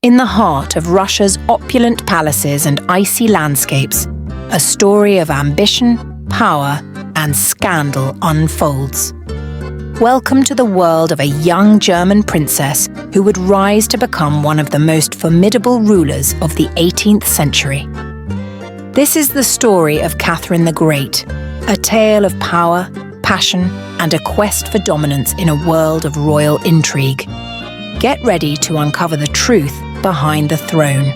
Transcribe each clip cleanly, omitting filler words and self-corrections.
In the heart of Russia's opulent palaces and icy landscapes, a story of ambition, power, and scandal unfolds. Welcome to the world of a young German princess who would rise to become one of the most formidable rulers of the 18th century. This is the story of Catherine the Great, a tale of power, passion, and a quest for dominance in a world of royal intrigue. Get ready to uncover the truth behind the throne.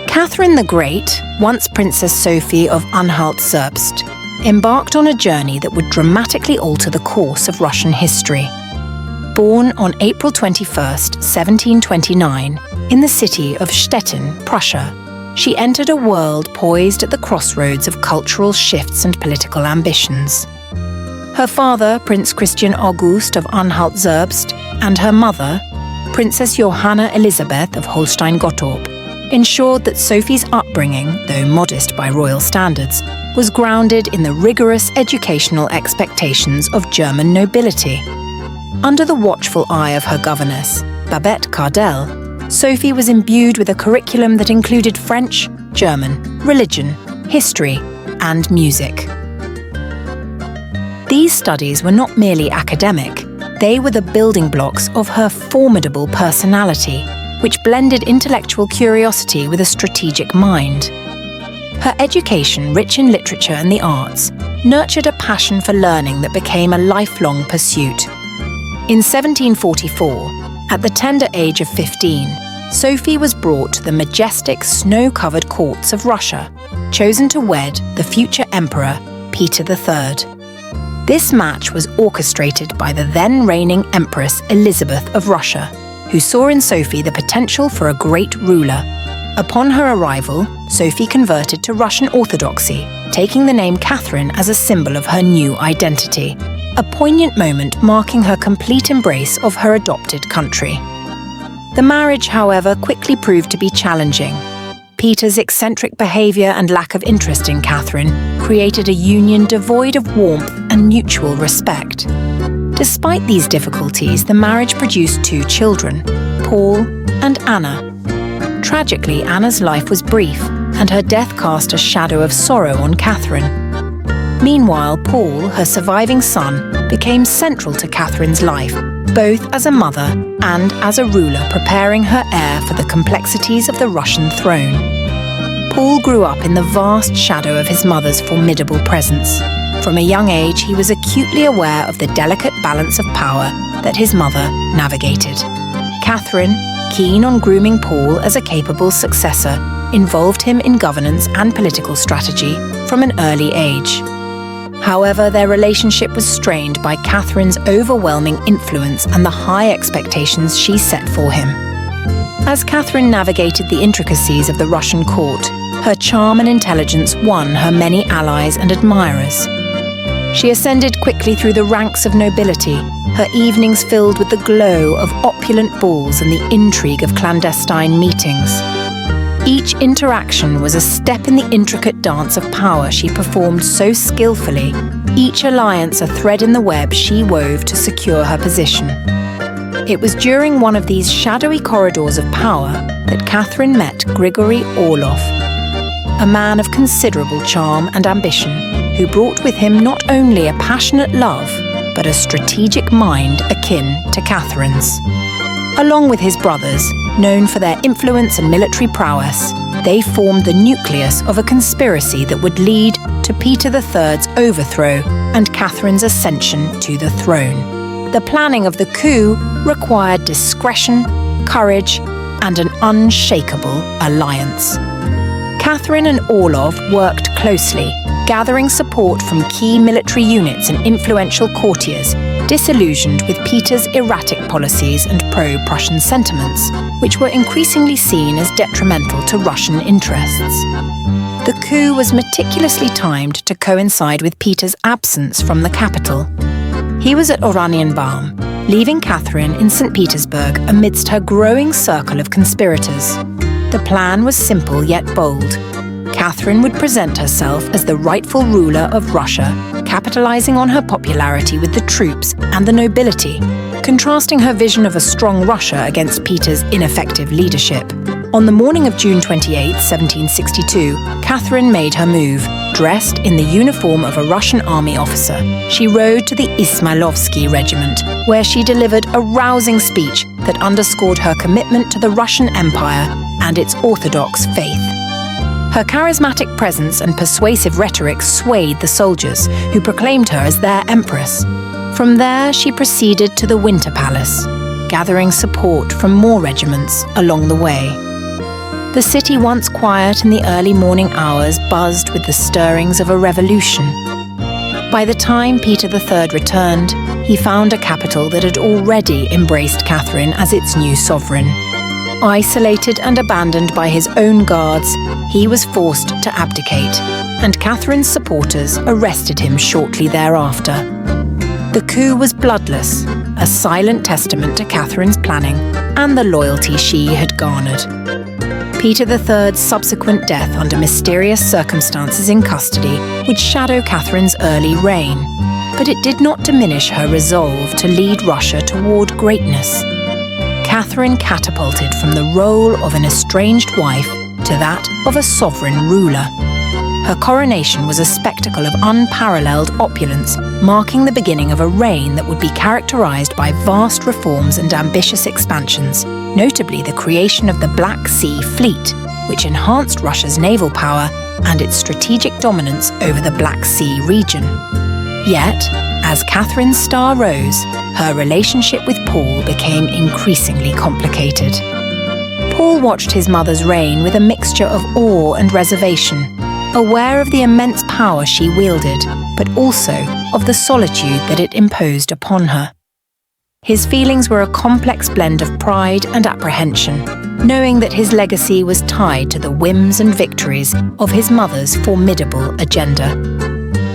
Catherine the Great, once Princess Sophie of Anhalt-Zerbst, embarked on a journey that would dramatically alter the course of Russian history. Born on April 21, 1729, in the city of Stettin, Prussia, she entered a world poised at the crossroads of cultural shifts and political ambitions. Her father, Prince Christian August of Anhalt-Zerbst, and her mother, Princess Johanna Elisabeth of Holstein-Gottorp, ensured that Sophie's upbringing, though modest by royal standards, was grounded in the rigorous educational expectations of German nobility. Under the watchful eye of her governess, Babette Cardell, Sophie was imbued with a curriculum that included French, German, religion, history, and music. These studies were not merely academic, they were the building blocks of her formidable personality, which blended intellectual curiosity with a strategic mind. Her education, rich in literature and the arts, nurtured a passion for learning that became a lifelong pursuit. In 1744, at the tender age of 15, Sophie was brought to the majestic, snow-covered courts of Russia, chosen to wed the future emperor, Peter III. This match was orchestrated by the then-reigning Empress Elizabeth of Russia, who saw in Sophie the potential for a great ruler. Upon her arrival, Sophie converted to Russian Orthodoxy, taking the name Catherine as a symbol of her new identity, a poignant moment marking her complete embrace of her adopted country. The marriage, however, quickly proved to be challenging. Peter's eccentric behaviour and lack of interest in Catherine created a union devoid of warmth and mutual respect. Despite these difficulties, the marriage produced 2 children, Paul and Anna. Tragically, Anna's life was brief, and her death cast a shadow of sorrow on Catherine. Meanwhile, Paul, her surviving son, became central to Catherine's life, both as a mother and as a ruler preparing her heir for the complexities of the Russian throne. Paul grew up in the vast shadow of his mother's formidable presence. From a young age, he was acutely aware of the delicate balance of power that his mother navigated. Catherine, keen on grooming Paul as a capable successor, involved him in governance and political strategy from an early age. However, their relationship was strained by Catherine's overwhelming influence and the high expectations she set for him. As Catherine navigated the intricacies of the Russian court, her charm and intelligence won her many allies and admirers. She ascended quickly through the ranks of nobility, her evenings filled with the glow of opulent balls and the intrigue of clandestine meetings. Each interaction was a step in the intricate dance of power she performed so skillfully, each alliance a thread in the web she wove to secure her position. It was during one of these shadowy corridors of power that Catherine met Grigory Orlov, a man of considerable charm and ambition, who brought with him not only a passionate love, but a strategic mind akin to Catherine's. Along with his brothers, known for their influence and military prowess, they formed the nucleus of a conspiracy that would lead to Peter III's overthrow and Catherine's ascension to the throne. The planning of the coup required discretion, courage, and an unshakable alliance. Catherine and Orlov worked closely, gathering support from key military units and influential courtiers, disillusioned with Peter's erratic policies and pro-Prussian sentiments, which were increasingly seen as detrimental to Russian interests. The coup was meticulously timed to coincide with Peter's absence from the capital. He was at Oranienbaum, leaving Catherine in St. Petersburg amidst her growing circle of conspirators. The plan was simple yet bold. Catherine would present herself as the rightful ruler of Russia, capitalizing on her popularity with the troops and the nobility, contrasting her vision of a strong Russia against Peter's ineffective leadership. On the morning of June 28, 1762, Catherine made her move. Dressed in the uniform of a Russian army officer, she rode to the Ismailovsky regiment, where she delivered a rousing speech that underscored her commitment to the Russian Empire and its Orthodox faith. Her charismatic presence and persuasive rhetoric swayed the soldiers, who proclaimed her as their empress. From there, she proceeded to the Winter Palace, gathering support from more regiments along the way. The city, once quiet in the early morning hours, buzzed with the stirrings of a revolution. By the time Peter III returned, he found a capital that had already embraced Catherine as its new sovereign. Isolated and abandoned by his own guards, he was forced to abdicate, and Catherine's supporters arrested him shortly thereafter. The coup was bloodless, a silent testament to Catherine's planning and the loyalty she had garnered. Peter III's subsequent death under mysterious circumstances in custody would shadow Catherine's early reign, but it did not diminish her resolve to lead Russia toward greatness. Catherine catapulted from the role of an estranged wife to that of a sovereign ruler. Her coronation was a spectacle of unparalleled opulence, marking the beginning of a reign that would be characterized by vast reforms and ambitious expansions, notably the creation of the Black Sea Fleet, which enhanced Russia's naval power and its strategic dominance over the Black Sea region. Yet, as Catherine's star rose, her relationship with Paul became increasingly complicated. Paul watched his mother's reign with a mixture of awe and reservation, aware of the immense power she wielded, but also of the solitude that it imposed upon her. His feelings were a complex blend of pride and apprehension, knowing that his legacy was tied to the whims and victories of his mother's formidable agenda.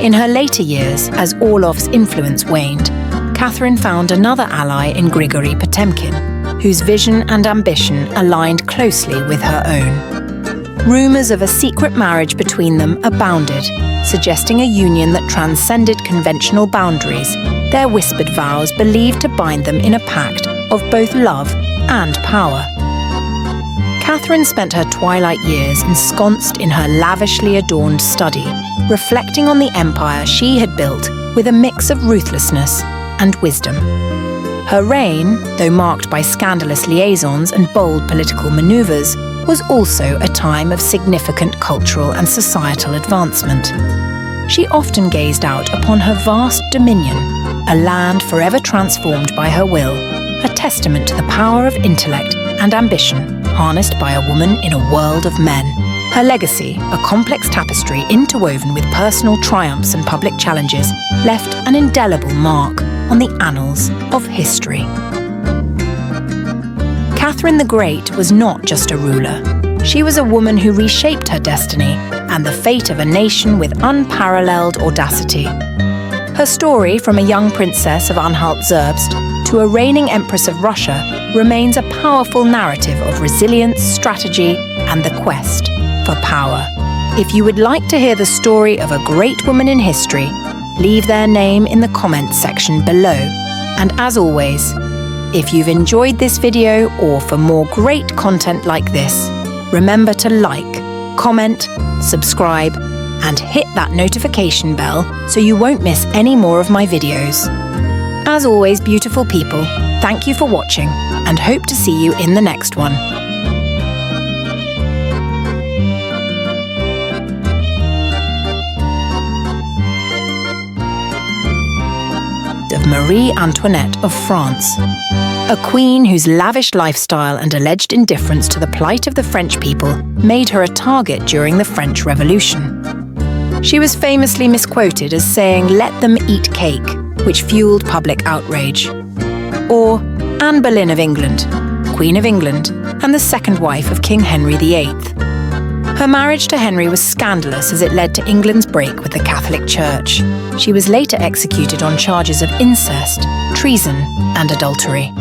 In her later years, as Orlov's influence waned, Catherine found another ally in Grigory Potemkin, whose vision and ambition aligned closely with her own. Rumours of a secret marriage between them abounded, suggesting a union that transcended conventional boundaries, their whispered vows believed to bind them in a pact of both love and power. Catherine spent her twilight years ensconced in her lavishly adorned study, reflecting on the empire she had built with a mix of ruthlessness and wisdom. Her reign, though marked by scandalous liaisons and bold political manoeuvres, was also a time of significant cultural and societal advancement. She often gazed out upon her vast dominion, a land forever transformed by her will, a testament to the power of intellect and ambition harnessed by a woman in a world of men. Her legacy, a complex tapestry interwoven with personal triumphs and public challenges, left an indelible mark on the annals of history. Catherine the Great was not just a ruler. She was a woman who reshaped her destiny and the fate of a nation with unparalleled audacity. Her story, from a young princess of Anhalt-Zerbst to a reigning empress of Russia, remains a powerful narrative of resilience, strategy, and the quest for power. If you would like to hear the story of a great woman in history, leave their name in the comments section below. And as always, if you've enjoyed this video, or for more great content like this, remember to like, comment, subscribe, and hit that notification bell so you won't miss any more of my videos. As always, beautiful people, thank you for watching and hope to see you in the next one. Of Marie Antoinette of France, a queen whose lavish lifestyle and alleged indifference to the plight of the French people made her a target during the French Revolution. She was famously misquoted as saying, "Let them eat cake," which fueled public outrage. Or Anne Boleyn of England, Queen of England, and the second wife of King Henry VIII. Her marriage to Henry was scandalous as it led to England's break with the Catholic Church. She was later executed on charges of incest, treason, and adultery.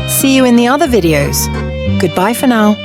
See you in the other videos. Goodbye for now.